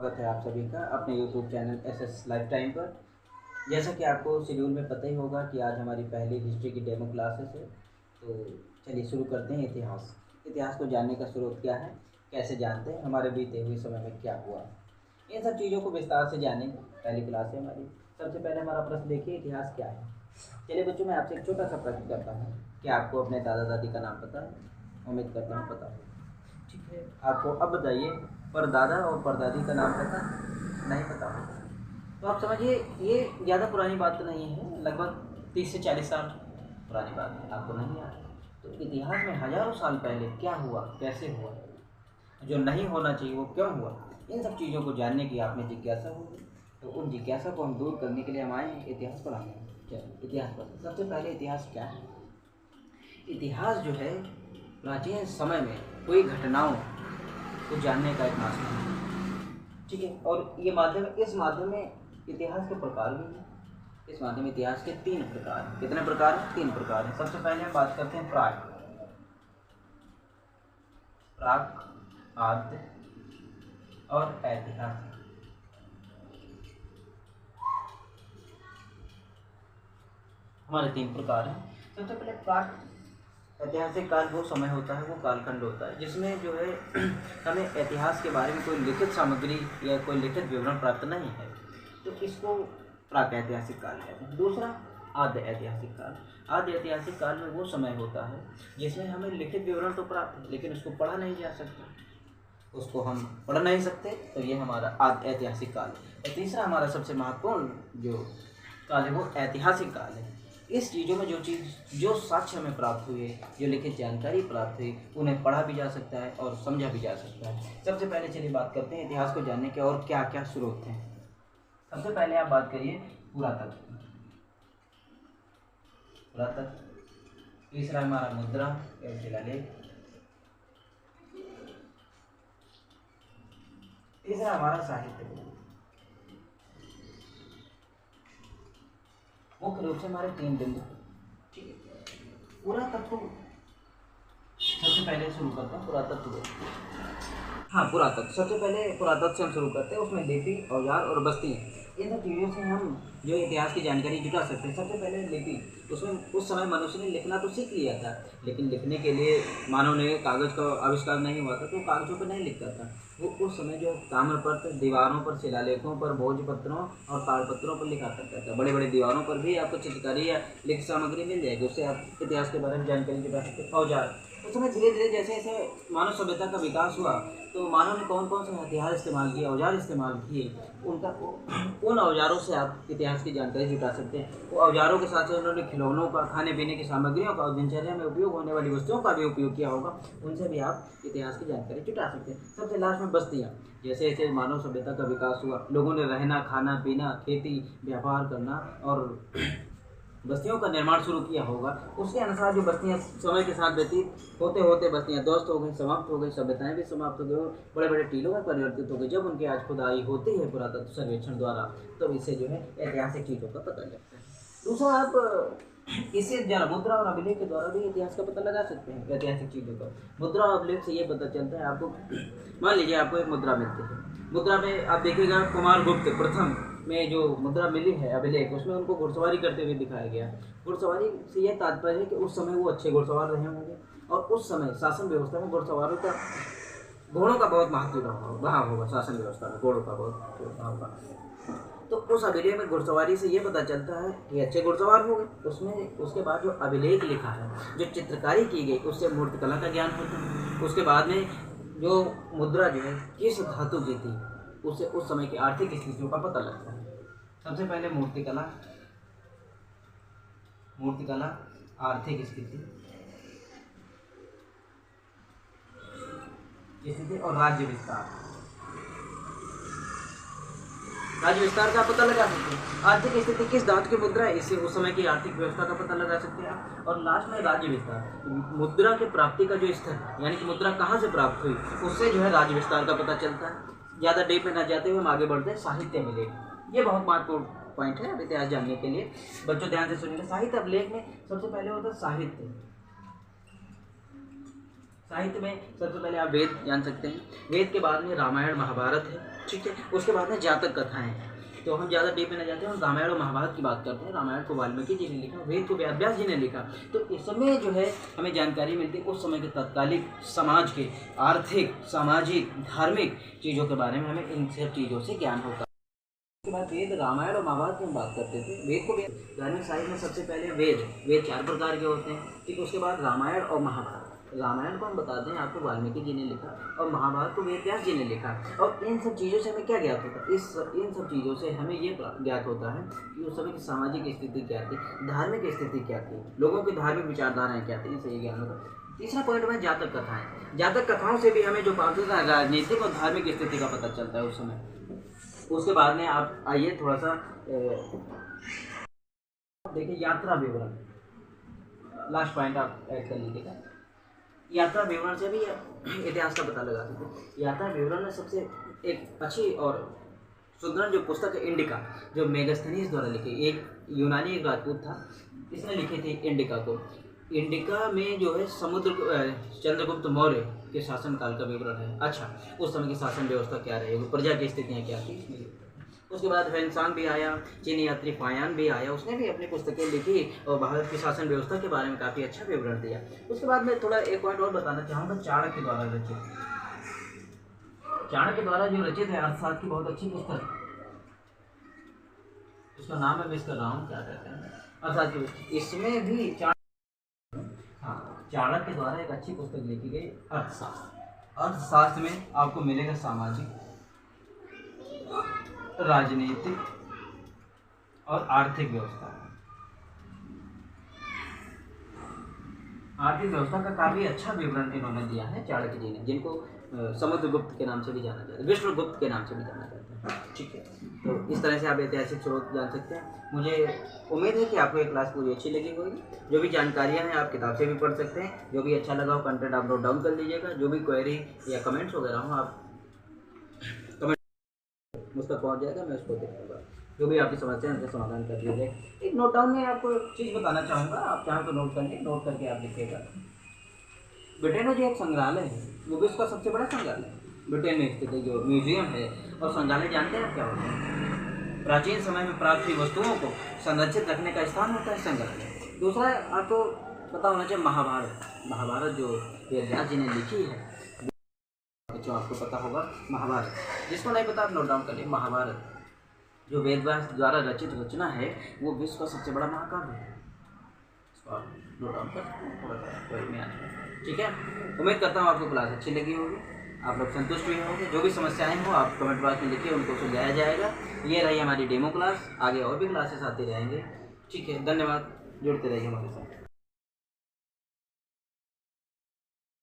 स्वागत है आप सभी का अपने YouTube channel SS life time पर। जैसा कि आपको शेड्यूल में पता ही होगा कि आज हमारी पहली हिस्ट्री की डेमो क्लासेस है। तो चलिए शुरू करते हैं। इतिहास को जानने का स्रोत क्या है, कैसे जानते हैं, हमारे बीते हुए समय में क्या हुआ, इन सब चीज़ों को विस्तार से जानेंगे। पहली क्लास है हमारी। सबसे पहले हमारा प्रश्न देखिए, इतिहास क्या है। चलिए बच्चों, मैं आपसे एक छोटा सा प्रश्न करता हूँ कि आपको अपने दादा दादी का नाम पता है? उम्मीद करता हूँ पता हो। ठीक है, आपको अब बताइए, परदादा और परदादी का नाम पता? नहीं पता। तो आप समझिए ये ज़्यादा पुरानी बात तो नहीं है, लगभग 30 से 40 साल पुरानी बात है, आपको नहीं याद। तो इतिहास में हज़ारों साल पहले क्या हुआ, कैसे हुआ, जो नहीं होना चाहिए वो क्यों हुआ, इन सब चीज़ों को जानने की आप में जिज्ञासा होगी। तो उन जिज्ञासा को हम दूर करने के लिए हम आए हैं इतिहास पढ़ाने। चलिए इतिहास पर सबसे पहले इतिहास क्या है। इतिहास जो है प्राचीन समय में हुई घटनाओं को जानने का एक माध्यम है। ठीक है, और ये माध्यम, इस माध्यम में इतिहास के प्रकार भी हैं। इस माध्यम में इतिहास के 3 प्रकार हैं। कितने प्रकार हैं? 3 प्रकार हैं। सबसे पहले हम बात करते हैं प्राक, आद्य और ऐतिहासिक। हमारे 3 प्रकार हैं। सबसे पहले प्राक ऐतिहासिक काल वो समय होता है, वो कालखंड होता है जिसमें जो है हमें इतिहास के बारे में कोई लिखित सामग्री या कोई लिखित विवरण प्राप्त नहीं है, तो इसको प्राक ऐतिहासिक काल कहते हैं। दूसरा आद्य ऐतिहासिक काल। आद्य ऐतिहासिक काल में वो समय होता है जिसमें हमें लिखित विवरण तो प्राप्त है लेकिन उसको पढ़ा नहीं जा सकता, उसको हम पढ़ नहीं सकते, तो ये हमारा आद्य ऐतिहासिक काल है। और तीसरा हमारा सबसे महत्वपूर्ण जो काल है वो ऐतिहासिक काल है। इस चीज़ों में जो साक्ष्य हमें प्राप्त हुए, जो लिखित जानकारी प्राप्त हुई, उन्हें पढ़ा भी जा सकता है और समझा भी जा सकता है। सबसे पहले चलिए बात करते हैं इतिहास को जानने के और क्या क्या स्रोत हैं। सबसे पहले आप बात करिए पुरातत्व। तीसरा हमारा मुद्रा एवं शिलालेख। तीसरा हमारा साहित्य। मुख्य रूप से हमारे 3 बिंदु। ठीक है, पुरातत्व सबसे पहले शुरू करते हैं। पुरातत्व, हाँ पुरातत्व, सबसे पहले पुरातत्व से हम शुरू करते हैं। उसमें लिपि, औजार और बस्ती, इन सब चीज़ों से हम जो इतिहास की जानकारी जुटा सकते हैं। सबसे पहले लिपि, उसमें उस समय मनुष्य ने लिखना तो सीख लिया था, लेकिन लिखने के लिए मानव ने कागज़ का आविष्कार नहीं हुआ था, तो कागज़ों पर नहीं लिखता था। वो उस समय जो ताम्रपत्र दीवारों पर, शिलालेखों पर, भोजपत्रों और ताड़पत्रों पर लिखा करता था। बड़े बड़े दीवारों पर भी आपको चित्रकारी या लिखित सामग्री मिल जाएगी, उससे आप इतिहास के बारे में जानकारी जुटा सकते हैं। औजार, उस समय धीरे धीरे जैसे जैसे मानव सभ्यता का विकास हुआ, तो मानव ने कौन कौन से हथियार इस्तेमाल किए, औजार इस्तेमाल किए, उन औजारों से आप इतिहास की जानकारी जुटा सकते हैं। वो औजारों के साथ साथ उन्होंने खिलौनों का, खाने पीने की सामग्रियों का और दिनचर्या में उपयोग होने वाली वस्तुओं का भी उपयोग किया होगा, उनसे भी आप इतिहास की जानकारी जुटा सकते हैं। सबसे लास्ट में बस्तियाँ। जैसे जैसे मानव सभ्यता का विकास हुआ, लोगों ने रहना, खाना पीना, खेती, व्यापार करना और बस्तियों का निर्माण शुरू किया होगा, उसके अनुसार जो बस्तियाँ समय के साथ व्यतीत होते होते बस्तियाँ ध्वस्त हो गई, समाप्त हो गई, सभ्यताएं भी समाप्त हो गई, बड़े बड़े टीलों में परिवर्तित हो गई। जब उनकी आज खुदाई होती है पुरातत्व सर्वेक्षण द्वारा, तो इससे जो है ऐतिहासिक चीज़ों का पता लगता है। दूसरा, आप इसे मुद्रा और अभिलेख के द्वारा भी इतिहास का पता लगा सकते हैं, ऐतिहासिक चीज़ों का। मुद्रा और अभिलेख से ये पता चलता है आपको, मान लीजिए आपको एक मुद्रा मिलती है, मुद्रा में आप देखिएगा कुमारगुप्त प्रथम में जो मुद्रा मिली है अभिलेख, उसमें उनको घुड़सवारी करते हुए दिखाया गया। घुड़सवारी से यह तात्पर्य है कि उस समय वो अच्छे घुड़सवार रहे होंगे और उस समय शासन व्यवस्था में घुड़सवारों का, घोड़ों का बहुत महत्व रहा होगा। शासन व्यवस्था में घोड़ों का बहुत प्रभाव रहा। तो उस अभिलेख में घुड़सवारी से ये पता चलता है कि अच्छे घुड़सवार हो गए। उसमें उसके बाद जो अभिलेख लिखा है, जो चित्रकारी की गई, उससे मूर्तिकला का ज्ञान होता है। उसके बाद में जो मुद्रा जो है किस धातु की थी, उससे उस समय की आर्थिक स्थितियों का पता लगता है। सबसे पहले मूर्तिकला, आर्थिक स्थिति और राज्य विस्तार। राज्य विस्तार का पता लगा सकते हैं। आर्थिक स्थिति, किस धातु की मुद्रा है, इससे उस समय की आर्थिक व्यवस्था का पता लगा सकते हैं। और लास्ट में राज्य विस्तार, मुद्रा के प्राप्ति का जो स्तर, यानी कि मुद्रा कहाँ से प्राप्त हुई, उससे जो है राज्य विस्तार का पता चलता है। ज़्यादा डीप में न जाते हुए हम आगे बढ़ते हैं साहित्य अभिलेख। ये बहुत महत्वपूर्ण पॉइंट है अब इतिहास जानने के लिए। बच्चों ध्यान से सुनिएगा। साहित्य अभिलेख में सबसे पहले होता है साहित्य। साहित्य में सबसे पहले आप वेद जान सकते हैं। वेद के बाद में रामायण महाभारत है। ठीक है। उसके बाद में जातक कथाएं हैं, तो हम ज़्यादा डीप में नहीं जाते हैं, हम रामायण और महाभारत की बात करते हैं। रामायण को वाल्मीकि जी ने लिखा, वेद को व्यास जी ने लिखा। तो इस समय जो है हमें जानकारी मिलती है उस समय के तत्कालिक समाज के आर्थिक, सामाजिक, धार्मिक चीज़ों के बारे में हमें इन सब चीज़ों से ज्ञान होता है। उसके बाद वेद, रामायण और महाभारत की हम बात करते थे। वेद को धार्मिक साहित्य में सबसे पहले वेद 4 प्रकार के होते हैं, ठीक है। उसके बाद रामायण और महाभारत। रामायण को हम बताते हैं आपको वाल्मीकि जी ने लिखा, और महाभारत को वेद व्यास जी ने लिखा। और इन सब चीज़ों से हमें क्या ज्ञात होता है? इन सब चीज़ों से हमें ये ज्ञात होता है कि उस समय की सामाजिक स्थिति क्या थी, धार्मिक स्थिति क्या थी, लोगों की धार्मिक विचारधाराएँ क्या थी, इनसे ये ज्ञान होता है। तीसरा पॉइंट में जातक कथाएँ। जातक कथाओं से भी हमें जो पात्रता, राजनीतिक और धार्मिक स्थिति का पता चलता है उस समय। उसके बाद में आप आइए थोड़ा सा देखिए यात्रा विवरण, लास्ट पॉइंट आप ऐड कर लीजिएगा। यात्रा विवरण से भी इतिहास का पता लगा सकते हैं। यात्रा विवरण में सबसे एक अच्छी और सुदृढ़ जो पुस्तक है इंडिका, जो मेगास्थनीज द्वारा लिखी, एक यूनानी एक राजपूत था, इसने लिखी थी इंडिका को। इंडिका में जो है चंद्रगुप्त मौर्य के शासनकाल का विवरण है। अच्छा, उस समय की शासन व्यवस्था क्या रहेगी, प्रजा की स्थितियाँ क्या थी। उसके बाद ह्वेनसांग भी आया, चीनी यात्री फायान भी आया, उसने भी अपनी पुस्तकें लिखी और भारत की शासन व्यवस्था के बारे में काफ़ी अच्छा विवरण दिया। उसके बाद मैं थोड़ा एक पॉइंट और बताना चाहूँगा, चाणक्य द्वारा रचित, चाणक्य द्वारा जो रचित है अर्थशास्त्र की बहुत अच्छी पुस्तक, उसका नाम मैं मिस कर रहा हूँ, क्या कहते हैं, अर्थशास्त्र। इसमें भी चाणक्य द्वारा एक अच्छी पुस्तक लिखी गई अर्थशास्त्र। अर्थशास्त्र में आपको मिलेगा सामाजिक, राजनीतिक और आर्थिक व्यवस्था। आर्थिक व्यवस्था का काफ़ी अच्छा विवरण इन्होंने दिया है चाणक्य जी ने, जिनको समुद्रगुप्त के नाम से भी जाना जाता है, विष्णुगुप्त के नाम से भी जाना जाता है, ठीक है। तो इस तरह से आप ऐतिहासिक स्रोत जान सकते हैं। मुझे उम्मीद है कि आपको ये क्लास पूरी अच्छी लगी होगी। जो भी जानकारियाँ हैं आप किताब से भी पढ़ सकते हैं। जो भी अच्छा लगा हो कंटेंट आप नोट डाउन कर लीजिएगा। जो भी क्वेरी या कमेंट्स वगैरह हो आप मुझ तक पहुँच जाएगा, मैं उसको देखूँगा। जो भी आपकी समस्या है उनका समाधान कर दीजिए। एक नोट डाउन में आपको एक चीज़ बताना चाहूँगा, आप चाहें तो नोट करके आप लिखिएगा। ब्रिटेन में जो एक संग्रहालय है वो विश्व का सबसे बड़ा संग्रहालय है, ब्रिटेन में स्थित जो म्यूजियम है। और संग्रहालय जानते हैं आप क्या होता है? प्राचीन समय में प्राप्त हुई वस्तुओं को संरक्षित रखने का स्थान होता है संग्रहालय। दूसरा आपको पता होना चाहिए महाभारत जो वेद व्यास जी ने लिखी है, जो आपको पता होगा महाभारत। जिसको नहीं पता आप नोट डाउन कर लीजिए। महाभारत जो वेद व्यास द्वारा रचित रचना है वो विश्व का सबसे बड़ा महाकाव्य है। इसको आप नोट डाउन कर, ठीक है। उम्मीद करता हूँ आपको क्लास अच्छी लगी होगी, आप लोग संतुष्ट भी होंगे। जो भी समस्याएं हो आप कमेंट बॉक्स में लिखिए, उनको सुलझाया जाएगा। ये रही हमारी डेमो क्लास, आगे और भी क्लासेस आती रहेंगे, ठीक है। धन्यवाद, जुड़ते रहिए हमारे साथ।